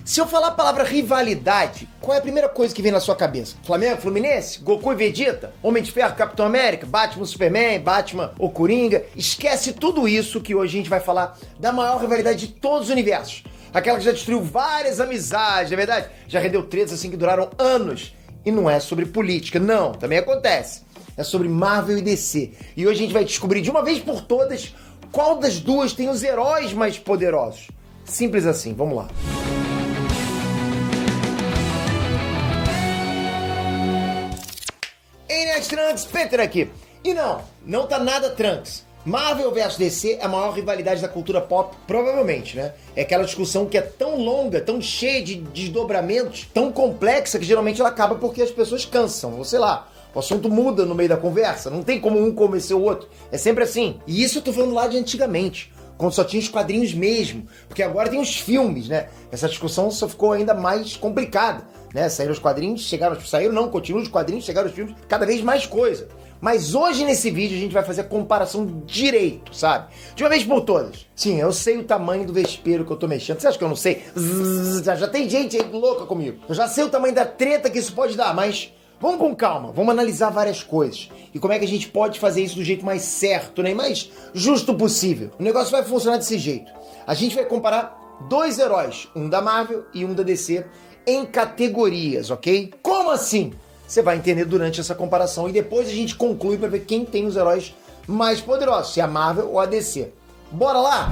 Se eu falar a palavra rivalidade, qual é a primeira coisa que vem na sua cabeça? Flamengo, Fluminense? Goku e Vegeta? Homem de Ferro, Capitão América? Batman, Superman? Batman ou Coringa? Esquece tudo isso que hoje a gente vai falar da maior rivalidade de todos os universos. Aquela que já destruiu várias amizades, não é verdade? Já rendeu tretas assim que duraram anos. E não é sobre política, não, também acontece. É sobre Marvel e DC. E hoje a gente vai descobrir de uma vez por todas qual das duas tem os heróis mais poderosos. Simples assim, vamos lá. Enes Trunks, Peter aqui. E não tá nada Trunks. Marvel vs DC é a maior rivalidade da cultura pop, provavelmente, né? É aquela discussão que é tão longa, tão cheia de desdobramentos, tão complexa, que geralmente ela acaba porque as pessoas cansam, ou sei lá, o assunto muda no meio da conversa, não tem como um convencer o outro, é sempre assim. E isso eu tô falando lá de antigamente, quando só tinha os quadrinhos mesmo, porque agora tem os filmes, né? Essa discussão só ficou ainda mais complicada, né? Saíram os quadrinhos, continuam os quadrinhos, chegaram os filmes, cada vez mais coisa. Mas hoje nesse vídeo a gente vai fazer a comparação direito, sabe? De uma vez por todas. Sim, eu sei o tamanho do vespeiro que eu tô mexendo. Você acha que eu não sei? Já tem gente aí louca comigo. Eu já sei o tamanho da treta que isso pode dar, mas vamos com calma, vamos analisar várias coisas. E como é que a gente pode fazer isso do jeito mais certo, né? E mais justo possível. O negócio vai funcionar desse jeito. A gente vai comparar dois heróis, um da Marvel e um da DC, em categorias, ok? Como assim? Você vai entender durante essa comparação e depois a gente conclui para ver quem tem os heróis mais poderosos, se é a Marvel ou a DC. Bora lá?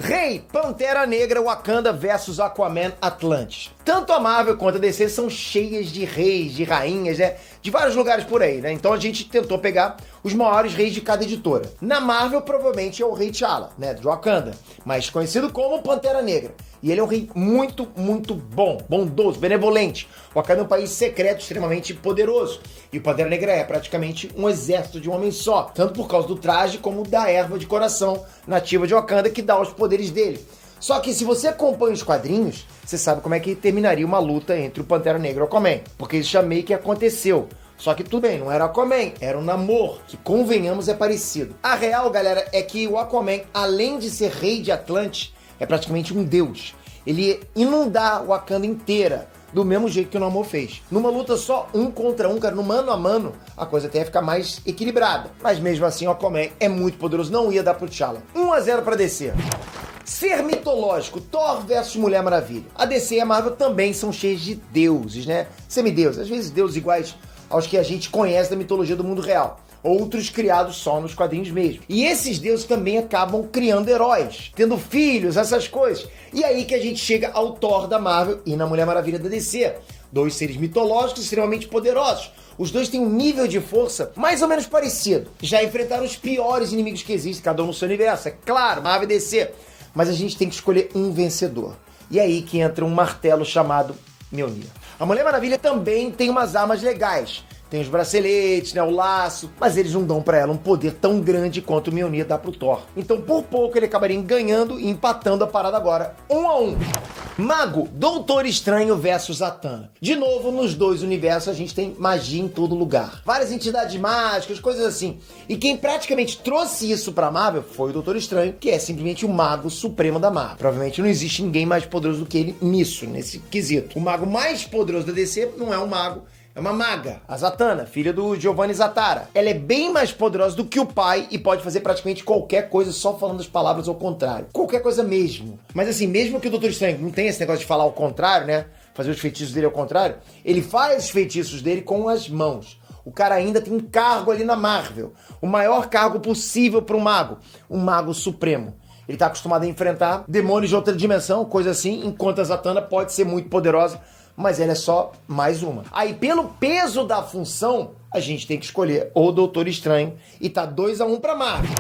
Rei, Pantera Negra, Wakanda versus Aquaman, Atlantis. Tanto a Marvel quanto a DC são cheias de reis, de rainhas, né? De vários lugares por aí, né? Então a gente tentou pegar os maiores reis de cada editora. Na Marvel, provavelmente é o Rei T'Challa, né? De Wakanda, mais conhecido como Pantera Negra. E ele é um rei muito, muito bom, bondoso, benevolente. O Wakanda é um país secreto extremamente poderoso. E o Pantera Negra é praticamente um exército de um homem só. Tanto por causa do traje como da erva de coração nativa de Wakanda que dá os poderes dele. Só que se você acompanha os quadrinhos, você sabe como é que terminaria uma luta entre o Pantera Negra e o Aquaman. Porque isso já meio que aconteceu. Só que tudo bem, não era Aquaman, era o Namor, que convenhamos é parecido. A real, galera, é que o Aquaman, além de ser rei de Atlantis, é praticamente um deus. Ele ia inundar o Wakanda inteira, do mesmo jeito que o Namor fez. Numa luta só, um contra um, cara, no mano a mano, a coisa até ia ficar mais equilibrada. Mas mesmo assim, o Aquaman é muito poderoso, não ia dar pro T'Challa. 1-0 pra DC. Ser mitológico, Thor versus Mulher Maravilha. A DC e a Marvel também são cheias de deuses, né? Semideuses, às vezes deuses iguais aos que a gente conhece da mitologia do mundo real. Outros criados só nos quadrinhos mesmo. E esses deuses também acabam criando heróis, tendo filhos, essas coisas. E aí que a gente chega ao Thor da Marvel e na Mulher Maravilha da DC. Dois seres mitológicos extremamente poderosos. Os dois têm um nível de força mais ou menos parecido. Já enfrentaram os piores inimigos que existem, cada um no seu universo. É claro, Marvel e DC. Mas a gente tem que escolher um vencedor. E aí que entra um martelo chamado Mjolnir. A Mulher Maravilha também tem umas armas legais. Tem os braceletes, né, o laço, mas eles não dão pra ela um poder tão grande quanto o Mjolnir dá pro Thor. Então, por pouco, ele acabaria ganhando e empatando a parada agora, 1-1. Mago, Doutor Estranho versus Zatanna. De novo, nos dois universos, a gente tem magia em todo lugar. Várias entidades mágicas, coisas assim. E quem praticamente trouxe isso pra Marvel foi o Doutor Estranho, que é simplesmente o mago supremo da Marvel. Provavelmente não existe ninguém mais poderoso do que ele nisso, nesse quesito. O mago mais poderoso da DC não é um mago, é uma maga, a Zatanna, filha do Giovanni Zatara. Ela é bem mais poderosa do que o pai e pode fazer praticamente qualquer coisa só falando as palavras ao contrário. Qualquer coisa mesmo. Mas assim, mesmo que o Doutor Estranho não tenha esse negócio de falar ao contrário, né? Fazer os feitiços dele ao contrário, ele faz os feitiços dele com as mãos. O cara ainda tem um cargo ali na Marvel. O maior cargo possível para um mago supremo. Ele tá acostumado a enfrentar demônios de outra dimensão, coisa assim, enquanto a Zatanna pode ser muito poderosa, mas ela é só mais uma. Aí, pelo peso da função, a gente tem que escolher o Doutor Estranho e tá 2-1 pra Marvel.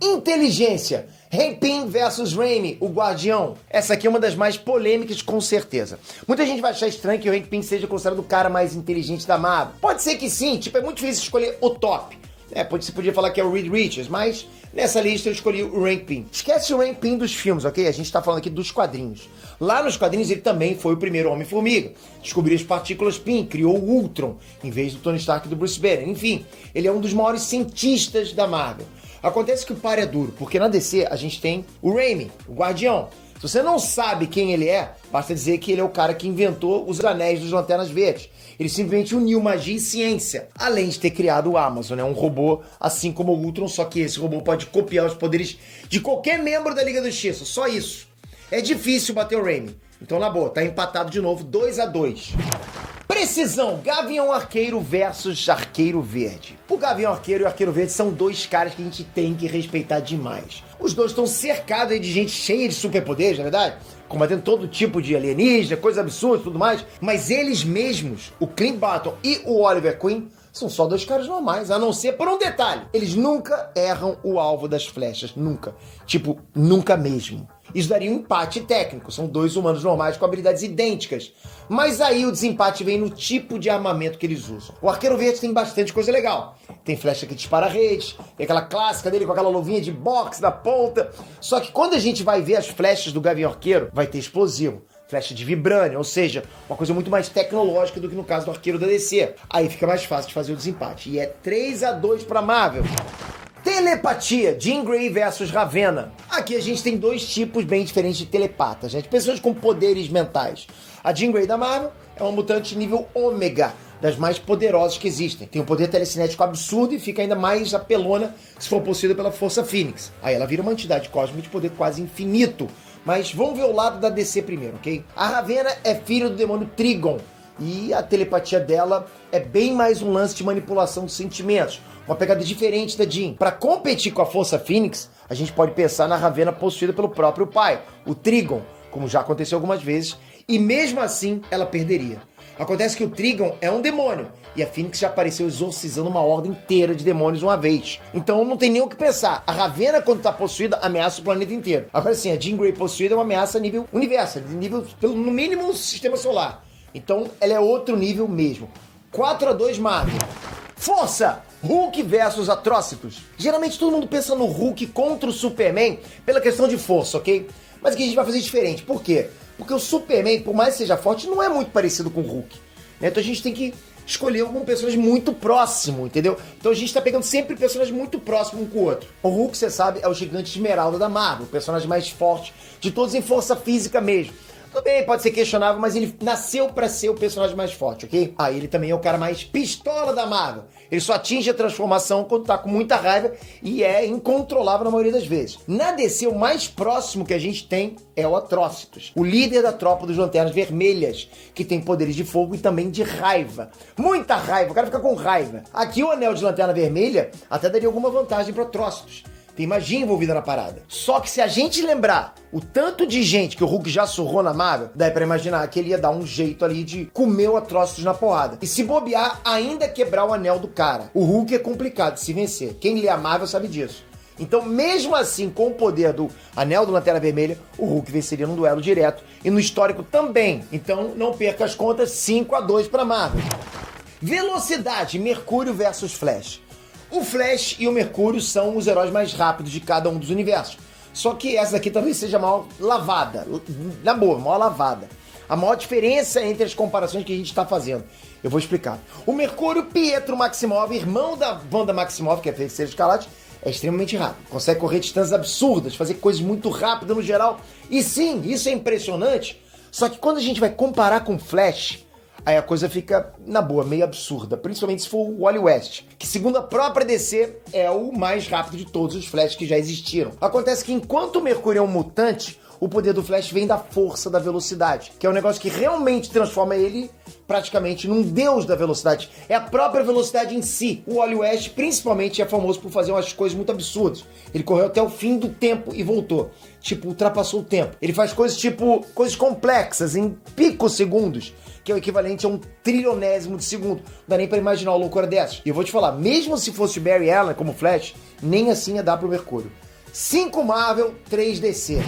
Inteligência. Hank Pym versus Raimi, o Guardião. Essa aqui é uma das mais polêmicas, com certeza. Muita gente vai achar estranho que o Hank Pym seja considerado o cara mais inteligente da Marvel. Pode ser que sim, tipo, é muito difícil escolher o top. Você podia falar que é o Reed Richards, mas nessa lista eu escolhi o Hank Pym. Esquece o Hank Pym dos filmes, ok? A gente tá falando aqui dos quadrinhos. Lá nos quadrinhos ele também foi o primeiro Homem-Formiga. Descobriu as partículas Pym, criou o Ultron, em vez do Tony Stark e do Bruce Banner. Enfim, ele é um dos maiores cientistas da Marvel. Acontece que o par é duro, porque na DC a gente tem o Raimi, o Guardião. Se você não sabe quem ele é, basta dizer que ele é o cara que inventou os anéis dos Lanternas Verdes. Ele simplesmente uniu magia e ciência, além de ter criado o Amazon, né? Um robô assim como o Ultron, só que esse robô pode copiar os poderes de qualquer membro da Liga da Justiça, só isso. É difícil bater o Raimi. Então, na boa, tá empatado de novo, 2-2. Precisão, Gavião Arqueiro versus Arqueiro Verde. O Gavião Arqueiro e o Arqueiro Verde são dois caras que a gente tem que respeitar demais. Os dois estão cercados aí de gente cheia de superpoderes, na verdade, combatendo todo tipo de alienígena, coisa absurda e tudo mais, mas eles mesmos, o Clint Barton e o Oliver Queen, são só dois caras normais, a não ser por um detalhe. Eles nunca erram o alvo das flechas, nunca. Tipo, nunca mesmo. Isso daria um empate técnico, são dois humanos normais com habilidades idênticas. Mas aí o desempate vem no tipo de armamento que eles usam. O Arqueiro Verde tem bastante coisa legal. Tem flecha que dispara redes, tem aquela clássica dele com aquela luvinha de boxe na ponta. Só que quando a gente vai ver as flechas do Gavião Arqueiro, vai ter explosivo. Flecha de vibrânio, ou seja, uma coisa muito mais tecnológica do que no caso do Arqueiro da DC. Aí fica mais fácil de fazer o desempate. E é 3-2 pra Marvel. Telepatia, Jean Grey versus Ravena. Aqui a gente tem dois tipos bem diferentes de telepatas, né? De pessoas com poderes mentais. A Jean Grey da Marvel é uma mutante nível ômega, das mais poderosas que existem. Tem um poder telecinético absurdo e fica ainda mais apelona se for possuída pela Força Fênix. Aí ela vira uma entidade cósmica de poder quase infinito. Mas vamos ver o lado da DC primeiro, ok? A Ravena é filha do demônio Trigon. E a telepatia dela é bem mais um lance de manipulação de sentimentos. Uma pegada diferente da Jean. Para competir com a Força Fênix, a gente pode pensar na Ravena possuída pelo próprio pai, o Trigon, como já aconteceu algumas vezes, e mesmo assim ela perderia. Acontece que o Trigon é um demônio, e a Fênix já apareceu exorcizando uma ordem inteira de demônios uma vez. Então não tem nem o que pensar. A Ravena, quando tá possuída, ameaça o planeta inteiro. Agora sim, a Jean Grey possuída é uma ameaça a nível universo, nível, no mínimo, sistema solar. Então ela é outro nível mesmo. 4-2 Marvel. Força! Hulk versus Atrocitus. Geralmente todo mundo pensa no Hulk contra o Superman pela questão de força, ok? Mas aqui a gente vai fazer diferente. Por quê? Porque o Superman, por mais que seja forte, não é muito parecido com o Hulk. Né? Então a gente tem que escolher algum personagem muito próximo, entendeu? Então a gente tá pegando sempre personagens muito próximos um com o outro. O Hulk, você sabe, é o gigante esmeralda da Marvel, o personagem mais forte de todos em força física mesmo. Tudo bem, pode ser questionável, mas ele nasceu pra ser o personagem mais forte, ok? Ah, ele também é o cara mais pistola da Marvel. Ele só atinge a transformação quando tá com muita raiva e é incontrolável na maioria das vezes. Na DC, o mais próximo que a gente tem é o Atrocitus, o líder da tropa dos Lanternas Vermelhas, que tem poderes de fogo e também de raiva. Muita raiva, o cara fica com raiva. Aqui o Anel de Lanterna Vermelha até daria alguma vantagem pro Atrocitus. Tem magia envolvida na parada. Só que se a gente lembrar o tanto de gente que o Hulk já surrou na Marvel, daí pra imaginar que ele ia dar um jeito ali de comer o Atrocitus na porrada. E se bobear, ainda quebrar o anel do cara. O Hulk é complicado de se vencer. Quem lê a Marvel sabe disso. Então, mesmo assim, com o poder do Anel do Lanterna Vermelha, o Hulk venceria num duelo direto. E no histórico também. Então, não perca as contas, 5-2 pra Marvel. Velocidade, Mercúrio versus Flash. O Flash e o Mercúrio são os heróis mais rápidos de cada um dos universos. Só que essa daqui talvez seja a maior lavada. Na boa, a maior lavada. A maior diferença entre as comparações que a gente está fazendo. Eu vou explicar. O Mercúrio, Pietro Maximoff, irmão da Wanda Maximoff, que é Feiticeira Escarlate, é extremamente rápido. Consegue correr distâncias absurdas, fazer coisas muito rápidas no geral. E sim, isso é impressionante. Só que quando a gente vai comparar com o Flash, aí a coisa fica, na boa, meio absurda. Principalmente se for o Wally West, que segundo a própria DC, é o mais rápido de todos os Flash que já existiram. Acontece que enquanto o Mercúrio é um mutante, o poder do Flash vem da força da velocidade, que é um negócio que realmente transforma ele praticamente num deus da velocidade. É a própria velocidade em si. O Wally West, principalmente, é famoso por fazer umas coisas muito absurdas. Ele correu até o fim do tempo e voltou. Tipo, ultrapassou o tempo. Ele faz coisas tipo, coisas complexas, em picosegundos, que é o equivalente a um trilionésimo de segundo. Não dá nem pra imaginar uma loucura dessas. E eu vou te falar, mesmo se fosse o Barry Allen como Flash, nem assim ia dar pro Mercúrio. 5 Marvel, 3 DC.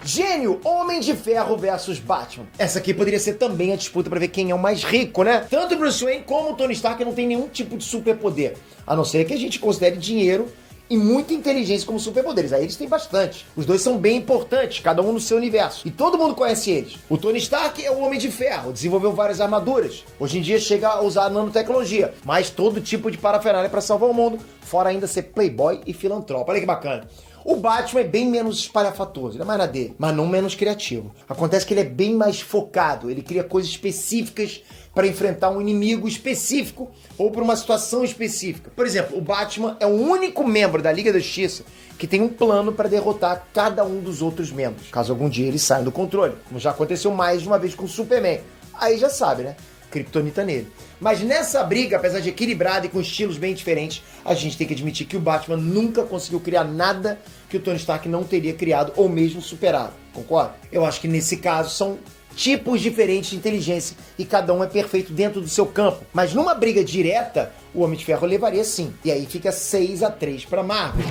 Gênio, Homem de Ferro versus Batman. Essa aqui poderia ser também a disputa pra ver quem é o mais rico, né? Tanto Bruce Wayne como o Tony Stark não tem nenhum tipo de superpoder. A não ser que a gente considere dinheiro e muita inteligência como superpoderes. Aí eles têm bastante. Os dois são bem importantes, cada um no seu universo. E todo mundo conhece eles. O Tony Stark é o Homem de Ferro, desenvolveu várias armaduras. Hoje em dia chega a usar nanotecnologia, mas todo tipo de parafernália para salvar o mundo, fora ainda ser playboy e filantropo. Olha que bacana. O Batman é bem menos espalhafatoso, ele é mais na dele, mas não menos criativo. Acontece que ele é bem mais focado, ele cria coisas específicas para enfrentar um inimigo específico ou para uma situação específica. Por exemplo, o Batman é o único membro da Liga da Justiça que tem um plano para derrotar cada um dos outros membros, caso algum dia eles saiam do controle, como já aconteceu mais de uma vez com o Superman. Aí já sabe, né? Kryptonita nele. Mas nessa briga, apesar de equilibrada e com estilos bem diferentes, a gente tem que admitir que o Batman nunca conseguiu criar nada que o Tony Stark não teria criado ou mesmo superado. Concorda? Eu acho que nesse caso são tipos diferentes de inteligência e cada um é perfeito dentro do seu campo. Mas numa briga direta, o Homem de Ferro levaria sim. E aí fica 6-3 para Marvel.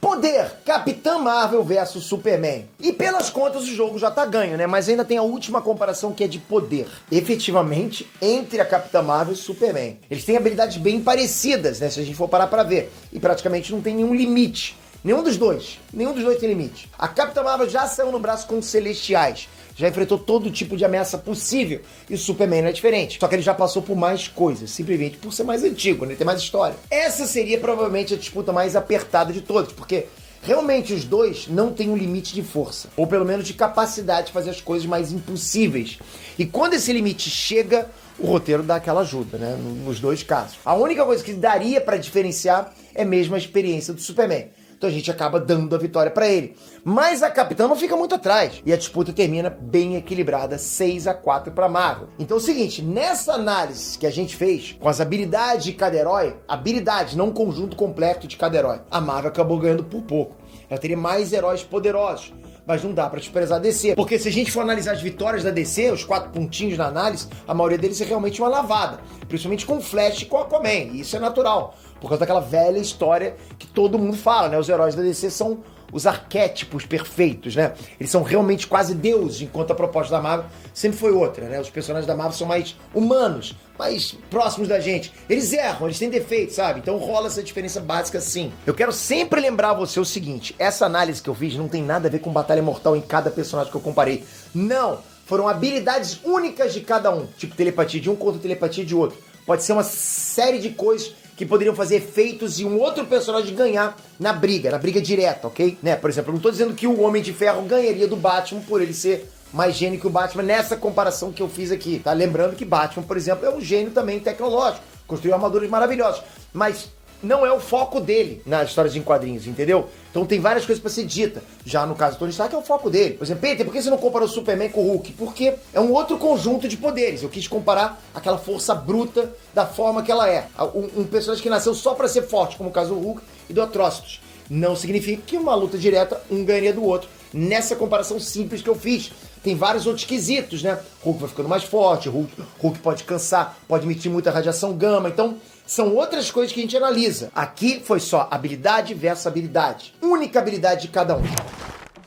Poder, Capitã Marvel versus Superman. E pelas contas o jogo já tá ganho, né? Mas ainda tem a última comparação que é de poder. Efetivamente, entre a Capitã Marvel e o Superman. Eles têm habilidades bem parecidas, né? Se a gente for parar pra ver. E praticamente não tem nenhum limite. Nenhum dos dois tem limite. A Capitã Marvel já saiu no braço com os Celestiais. Já enfrentou todo tipo de ameaça possível. E o Superman não é diferente. Só que ele já passou por mais coisas. Simplesmente por ser mais antigo, né? Tem mais história. Essa seria provavelmente a disputa mais apertada de todas. Porque realmente os dois não têm um limite de força. Ou pelo menos de capacidade de fazer as coisas mais impossíveis. E quando esse limite chega, o roteiro dá aquela ajuda, né? Nos dois casos. A única coisa que daria pra diferenciar é mesmo a experiência do Superman. Então a gente acaba dando a vitória pra ele. Mas a Capitã não fica muito atrás. E a disputa termina bem equilibrada, 6-4 pra Marvel. Então é o seguinte, nessa análise que a gente fez, com as habilidades de cada herói, habilidades, não um conjunto completo de cada herói, a Marvel acabou ganhando por pouco. Ela teria mais heróis poderosos. Mas não dá pra desprezar a DC. Porque se a gente for analisar as vitórias da DC, os 4 pontinhos na análise, a maioria deles é realmente uma lavada. Principalmente com o Flash e com o Aquaman. E isso é natural. Por causa daquela velha história que todo mundo fala, né? Os heróis da DC são os arquétipos perfeitos, né? Eles são realmente quase deuses, enquanto a proposta da Marvel sempre foi outra, né? Os personagens da Marvel são mais humanos, mais próximos da gente. Eles erram, eles têm defeitos, sabe? Então rola essa diferença básica sim. Eu quero sempre lembrar você o seguinte, essa análise que eu fiz não tem nada a ver com batalha mortal em cada personagem que eu comparei. Não! Foram habilidades únicas de cada um. Tipo telepatia de um contra telepatia de outro. Pode ser uma série de coisas que poderiam fazer efeitos e um outro personagem ganhar na briga direta, ok? Né? Por exemplo, eu não tô dizendo que o Homem de Ferro ganharia do Batman por ele ser mais gênio que o Batman nessa comparação que eu fiz aqui, tá? Lembrando que Batman, por exemplo, é um gênio também tecnológico, construiu armaduras maravilhosas, mas não é o foco dele nas histórias em quadrinhos, entendeu? Então tem várias coisas pra ser dita. Já no caso do Tony Stark é o foco dele. Por exemplo, Peter, por que você não comparou o Superman com o Hulk? Porque é um outro conjunto de poderes. Eu quis comparar aquela força bruta da forma que ela é. Um personagem que nasceu só pra ser forte, como o caso do Hulk e do Atrocitus. Não significa que uma luta direta um ganharia do outro. Nessa comparação simples que eu fiz. Tem vários outros quesitos, né? Hulk vai ficando mais forte, Hulk pode cansar, pode emitir muita radiação gama, então são outras coisas que a gente analisa. Aqui foi só habilidade versus habilidade. Única habilidade de cada um.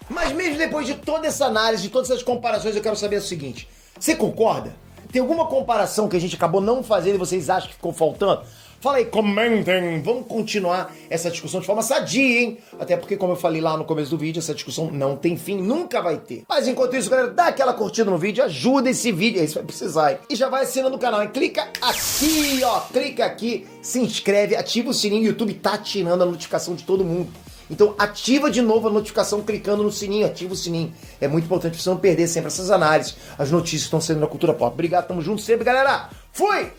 Mas mesmo depois de toda essa análise, de todas essas comparações, eu quero saber o seguinte. Você concorda? Tem alguma comparação que a gente acabou não fazendo e vocês acham que ficou faltando? Fala aí, comentem, vamos continuar essa discussão de forma sadia, hein? Até porque, como eu falei lá no começo do vídeo, essa discussão não tem fim, nunca vai ter. Mas enquanto isso, galera, dá aquela curtida no vídeo, ajuda esse vídeo, isso vai precisar, hein? E já vai assinando o canal, hein? Clica aqui, ó, clica aqui, se inscreve, ativa o sininho, o YouTube tá tirando a notificação de todo mundo. Então ativa de novo a notificação clicando no sininho, ativa o sininho. É muito importante pra você não perder sempre essas análises, as notícias que estão sendo na cultura pop. Obrigado, tamo junto sempre, galera. Fui!